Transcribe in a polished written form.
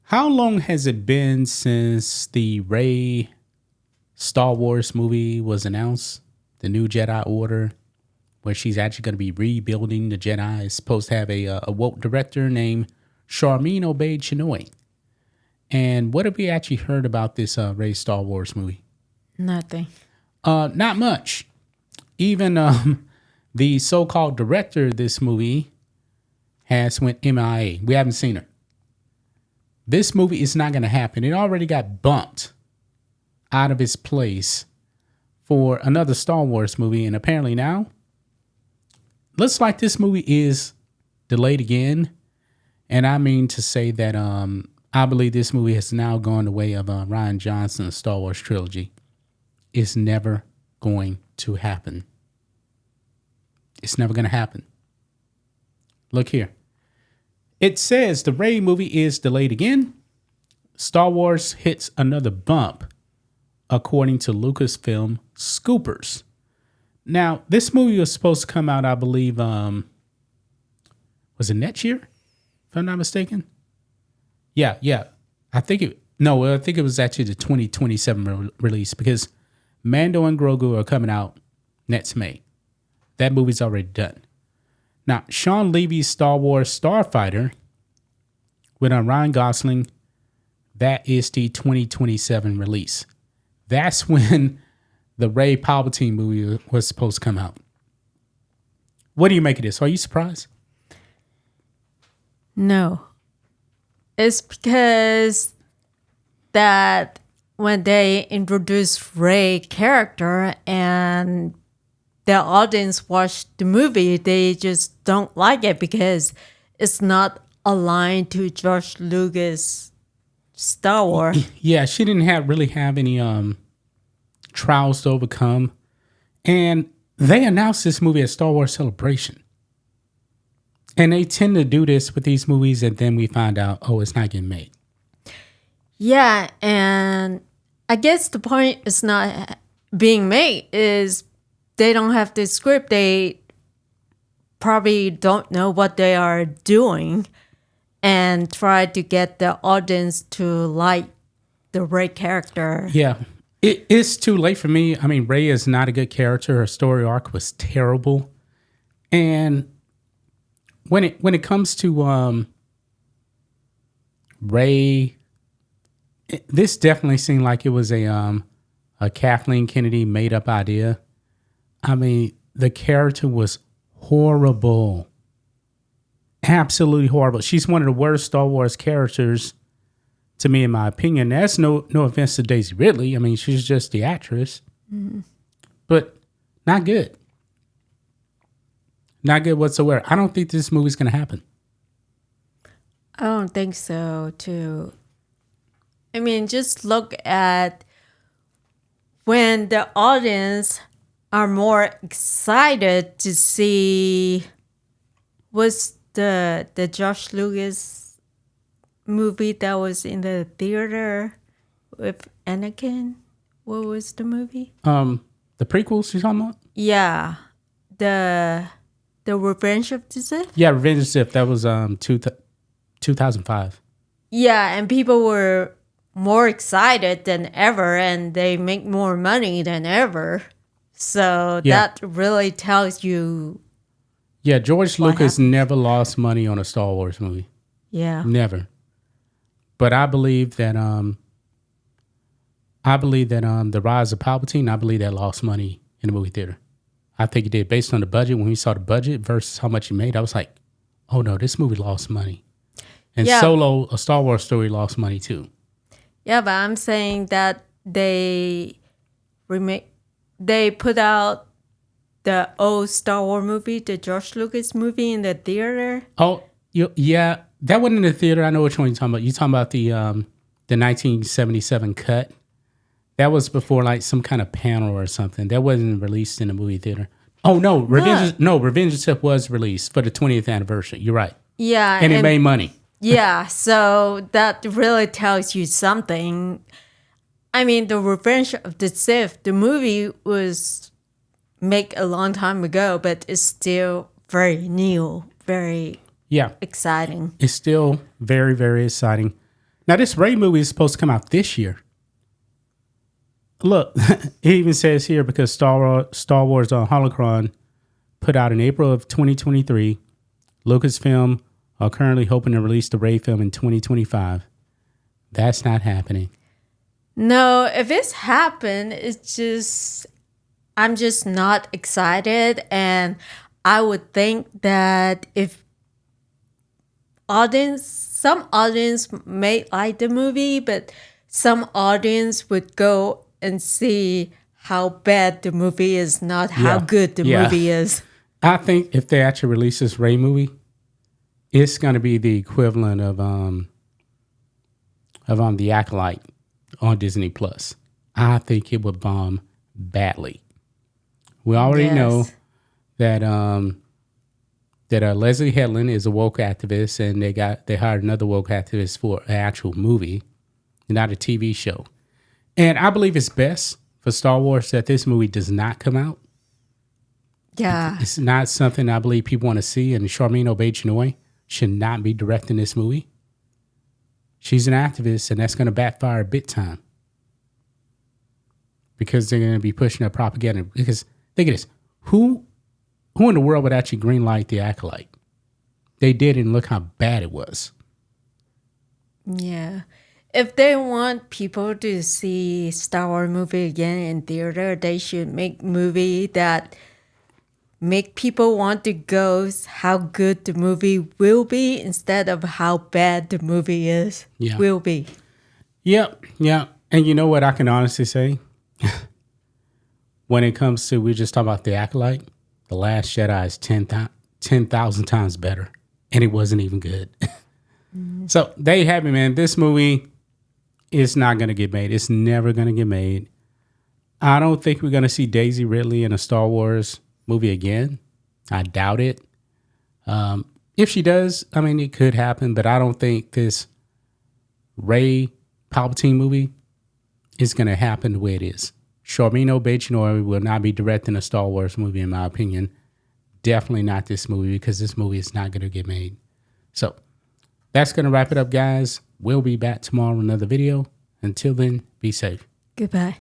How long has it been since the Rey Star Wars movie was announced? The new Jedi Order, where she's actually going to be rebuilding the Jedi. It's supposed to have a woke director named Charmin Obaid Chinoy. And what have we actually heard about this Rey Star Wars movie? Nothing. Not much. Even the so-called director of this movie has went MIA. We haven't seen her. This movie is not going to happen. It already got bumped out of its place for another Star Wars movie. And apparently now, looks like this movie is delayed again. And I mean to say that I believe this movie has now gone the way of Rian Johnson's Star Wars trilogy. It's never going to happen. It's never going to happen. Look here. It says the Rey movie is delayed again. Star Wars hits another bump, according to Lucasfilm Scoopers. Now, this movie was supposed to come out, I believe, was it next year? If I'm not mistaken. Yeah. I think it was actually the 2027 release because Mando and Grogu are coming out next May. That movie's already done. Now, Sean Levy's Star Wars Starfighter with Ryan Gosling, that is the 2027 release. That's when the Rey Palpatine movie was supposed to come out. What do you make of this? Are you surprised? No. It's because that when they introduced Rey character and the audience watched the movie, they just don't like it because it's not aligned to George Lucas' Star Wars. Yeah, she didn't really have any trials to overcome. And they announced this movie at Star Wars Celebration. And they tend to do this with these movies, and then we find out, oh, it's not getting made. Yeah, and I guess the point is not being made is they don't have the script. They probably don't know what they are doing and try to get the audience to like the Rey character. Yeah, it's too late for me. I mean, Rey is not a good character. Her story arc was terrible. And when it comes to Rey, this definitely seemed like it was a Kathleen Kennedy made up idea. I mean, the character was horrible. Absolutely horrible. She's one of the worst Star Wars characters to me, in my opinion. That's no offense to Daisy Ridley. I mean, she's just the actress. But not good. Not good whatsoever. I don't think this movie's going to happen. I don't think so, too. I mean, just look at when the audience are more excited to see what's the George Lucas movie that was in the theater with Anakin. What was the movie? The prequels you're talking about? Yeah, the Revenge of the Sith. Yeah, Revenge of the Sith. That was 2005. Yeah, and people were more excited than ever, and they make more money than ever. So that really tells you. Yeah, George Lucas never lost money on a Star Wars movie. Yeah, never. But I believe that the Rise of Palpatine, I believe that lost money in the movie theater. I think it did based on the budget. When we saw the budget versus how much it made, I was like, oh no, this movie lost money. And Solo, a Star Wars story, lost money too. Yeah, but I'm saying that they put out the old Star Wars movie, the George Lucas movie, in the theater. Oh, yeah, that wasn't in the theater. I know which one you're talking about. You're talking about the 1977 cut. That was before like some kind of panel or something. That wasn't released in the movie theater. Oh no, Revenge of the Sith was released for the 20th anniversary. You're right. Yeah, and it made money. Yeah, so that really tells you something. I mean, the Revenge of the Sith, the movie was made a long time ago, but it's still very new, very exciting. It's still very, very exciting. Now, this Rey movie is supposed to come out this year. Look, it even says here because Star Wars Holocron put out in April of 2023. Lucasfilm are currently hoping to release the Rey film in 2025. That's not happening. No, if it's happened, it's just I'm just not excited, and I would think that if some audience may like the movie, but some audience would go and see how bad the movie is, not how good the movie is. I think if they actually release this Rey movie, it's going to be the equivalent of The Acolyte on Disney Plus. I think it would bomb badly. We already know that Leslie Headland is a woke activist, and they hired another woke activist for an actual movie, not a TV show. And I believe it's best for Star Wars that this movie does not come out. Yeah. It's not something I believe people want to see, and Charmin Obaid-Chinoy should not be directing this movie. She's an activist, and that's going to backfire big time because they're going to be pushing her propaganda. Because think of this: who in the world would actually greenlight The Acolyte? They did, and look how bad it was. Yeah. If they want people to see Star Wars movie again in theater, they should make movie that make people want to go how good the movie will be instead of how bad the movie will be. Yep. And you know what I can honestly say? When it comes to, we just talk about The Acolyte, The Last Jedi is 10,000 times better. And it wasn't even good. So there you have it, man. This movie is not going to get made. It's never going to get made. I don't think we're going to see Daisy Ridley in a Star Wars movie again. I doubt it. If she does, I mean, it could happen, but I don't think this Rey Palpatine movie is going to happen the way it is. Charmin Obaid-Chinoy will not be directing a Star Wars movie, in my opinion. Definitely not this movie, because this movie is not going to get made. So that's going to wrap it up, guys. We'll be back tomorrow with another video. Until then, be safe. Goodbye.